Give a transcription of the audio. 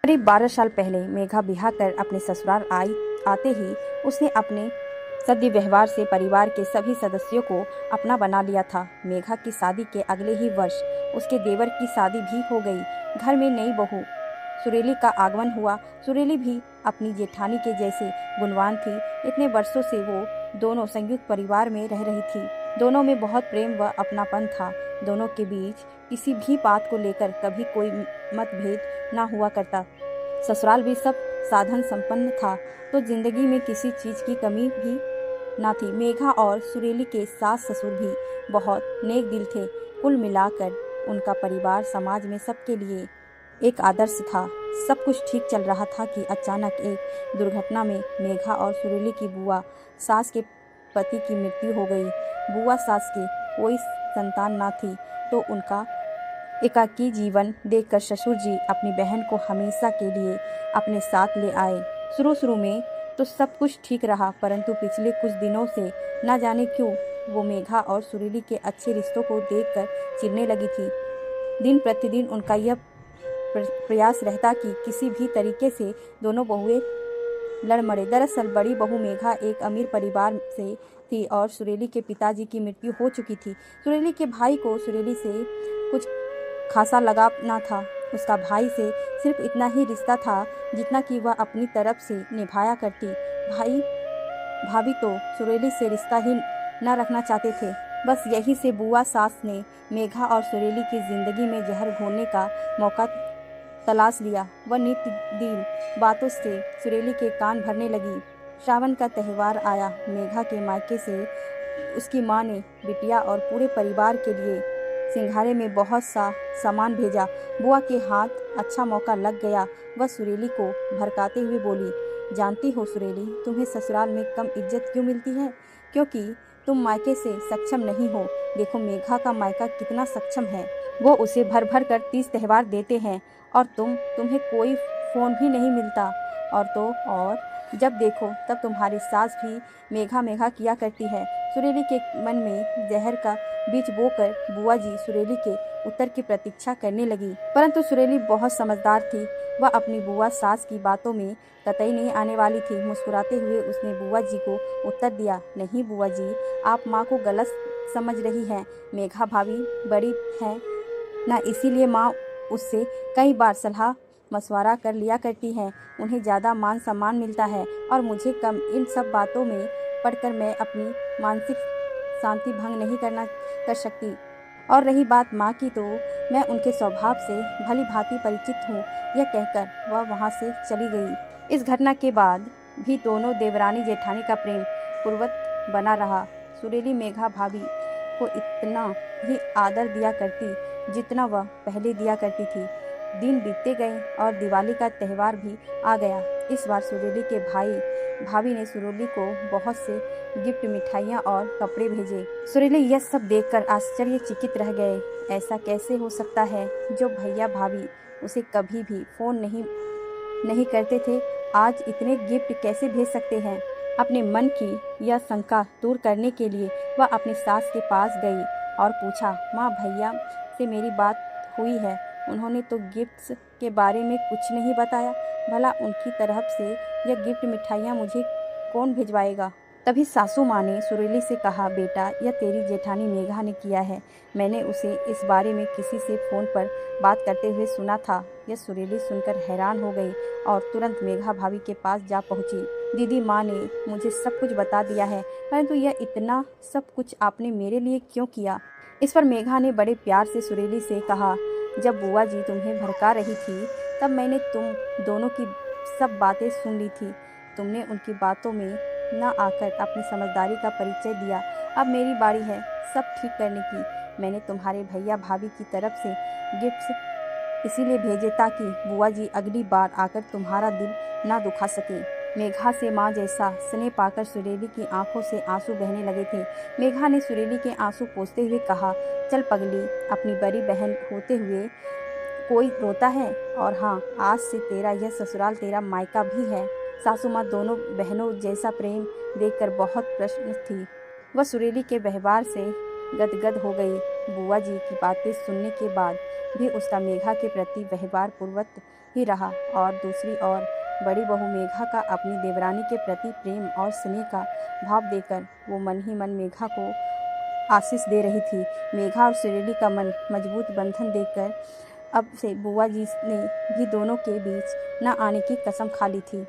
करीब 12 साल पहले मेघा ब्याह कर अपने ससुराल आते ही उसने अपने सद्य व्यवहार से परिवार के सभी सदस्यों को अपना बना लिया था। मेघा की शादी के अगले ही वर्ष उसके देवर की शादी भी हो गई। घर में नई बहू सुरीली का आगमन हुआ। सुरीली भी अपनी जेठानी के जैसे गुणवान थी। इतने वर्षों से वो दोनों संयुक्त परिवार में रह रही थी। दोनों में बहुत प्रेम व अपनापन था। दोनों के बीच किसी भी बात को लेकर कभी कोई मतभेद ना हुआ करता। ससुराल भी सब साधन संपन्न था, तो जिंदगी में किसी चीज की कमी भी ना थी। मेघा और सुरीली के सास ससुर भी बहुत नेक दिल थे। कुल मिलाकर उनका परिवार समाज में सबके लिए एक आदर्श था। सब कुछ ठीक चल रहा था कि अचानक एक दुर्घटना में मेघा और सुरीली की बुआ सास के पति की मृत्यु हो गई। बुआ सास के कोई संतान ना थी, तो उनका एकाकी जीवन देखकर ससुर जी अपनी बहन को हमेशा के लिए अपने साथ ले आए। शुरू में तो सब कुछ ठीक रहा, परंतु पिछले कुछ दिनों से न जाने क्यों वो मेघा और सुरीली के अच्छे रिश्तों को देखकर चिढ़ने लगी थी। दिन प्रतिदिन उनका यह प्रयास रहता कि किसी भी तरीके से दोनों बहुएं लड़ मरे। दरअसल बड़ी बहू मेघा एक अमीर परिवार से थी और सुरीली के पिताजी की मृत्यु हो चुकी थी। सुरीली के भाई को सुरीली से कुछ खासा लगाव ना था। उसका भाई से सिर्फ इतना ही रिश्ता था जितना कि वह अपनी तरफ से निभाया करती। भाई भाभी तो सुरीली से रिश्ता ही न रखना चाहते थे। बस यही से बुआ सास ने मेघा और सुरीली की जिंदगी में जहर घोलने का मौका तलाश लिया। वह नित्य दिन बातों से सुरीली के कान भरने लगी। श्रावण का त्यौहार आया। मेघा के मायके से उसकी माँ ने बिटिया और पूरे परिवार के लिए सिंघाड़े में बहुत सा सामान भेजा। बुआ के हाथ अच्छा मौका लग गया। वह सुरीली को भड़काते हुए बोली, जानती हो सुरीली, तुम्हें ससुराल में कम इज्जत क्यों मिलती है? क्योंकि तुम मायके से सक्षम नहीं हो। देखो मेघा का मायका कितना सक्षम है। वो उसे भर भर कर 30 त्यौहार देते हैं और तुम्हें कोई फ़ोन भी नहीं मिलता। और जब देखो तब तुम्हारी सास भी मेघा मेघा किया करती है। सुरीली के मन में जहर का बीज बोकर बुआ जी सुरीली के उत्तर की प्रतीक्षा करने लगी, परंतु सुरीली बहुत समझदार थी। वह अपनी बुआ सास की बातों में कतई नहीं आने वाली थी। मुस्कुराते हुए उसने बुआ जी को उत्तर दिया, नहीं बुआ जी, आप माँ को गलत समझ रही हैं। मेघा भाभी बड़ी है ना, इसीलिए माँ उससे कई बार सलाह मशवरा कर लिया करती हैं। उन्हें ज़्यादा मान सम्मान मिलता है और मुझे कम। इन सब बातों में पढ़कर मैं अपनी मानसिक शांति भंग नहीं कर सकती। और रही बात माँ की, तो मैं उनके स्वभाव से भली भांति परिचित हूँ। यह कहकर वह वहाँ से चली गई। इस घटना के बाद भी दोनों देवरानी जेठानी का प्रेम पूर्ववत बना रहा। सुरीली मेघा भाभी को इतना ही आदर दिया करती जितना वह पहले दिया करती थी। दिन बीतते गए और दिवाली का त्यौहार भी आ गया। इस बार सुरीली के भाभी ने सुरीली को बहुत से गिफ्ट, मिठाइयाँ और कपड़े भेजे। सुरीली यह सब देखकर आश्चर्यचकित रह गए। ऐसा कैसे हो सकता है? जो भैया भाभी उसे कभी भी फ़ोन नहीं करते थे, आज इतने गिफ्ट कैसे भेज सकते हैं? अपने मन की यह शंका दूर करने के लिए वह अपनी सास के पास गई और पूछा, माँ भैया से मेरी बात हुई है? उन्होंने तो गिफ्ट्स के बारे में कुछ नहीं बताया। भला उनकी तरफ से यह गिफ्ट मिठाइयाँ मुझे कौन भिजवाएगा? तभी सासू माँ ने सुरीली से कहा, बेटा यह तेरी जेठानी मेघा ने किया है। मैंने उसे इस बारे में किसी से फ़ोन पर बात करते हुए सुना था। यह सुरीली सुनकर हैरान हो गई और तुरंत मेघा भाभी के पास जा पहुँची। दीदी, माँ ने मुझे सब कुछ बता दिया है, परंतु यह इतना सब कुछ आपने मेरे लिए क्यों किया? इस पर मेघा ने बड़े प्यार से सुरीली से कहा, जब बुआ जी तुम्हें भड़का रही थी तब मैंने तुम दोनों की सब बातें सुन ली थी। तुमने उनकी बातों में न आकर अपनी समझदारी का परिचय दिया। अब मेरी बारी है सब ठीक करने की। मैंने तुम्हारे भैया भाभी की तरफ से गिफ्ट्स इसीलिए भेजे ताकि बुआ जी अगली बार आकर तुम्हारा दिल ना दुखा सके। मेघा से माँ जैसा स्नेह पाकर सुरीली की आंखों से आंसू बहने लगे थे। मेघा ने सुरीली के आंसू पोंछते हुए कहा, चल पगली, अपनी बड़ी बहन होते हुए कोई रोता है? और हाँ, आज से तेरा यह ससुराल तेरा मायका भी है। सासू माँ दोनों बहनों जैसा प्रेम देखकर बहुत प्रसन्न थी। वह सुरीली के व्यवहार से गदगद हो गई। बुआ जी की बातें सुनने के बाद भी उसका मेघा के प्रति व्यवहार पूर्ववत ही रहा। और दूसरी ओर बड़ी बहू मेघा का अपनी देवरानी के प्रति प्रेम और स्नेह का भाव देकर वो मन ही मन मेघा को आशीष दे रही थी। मेघा और सुरीली का मन मजबूत बंधन देखकर अब से बुआ जी ने भी दोनों के बीच न आने की कसम खा ली थी।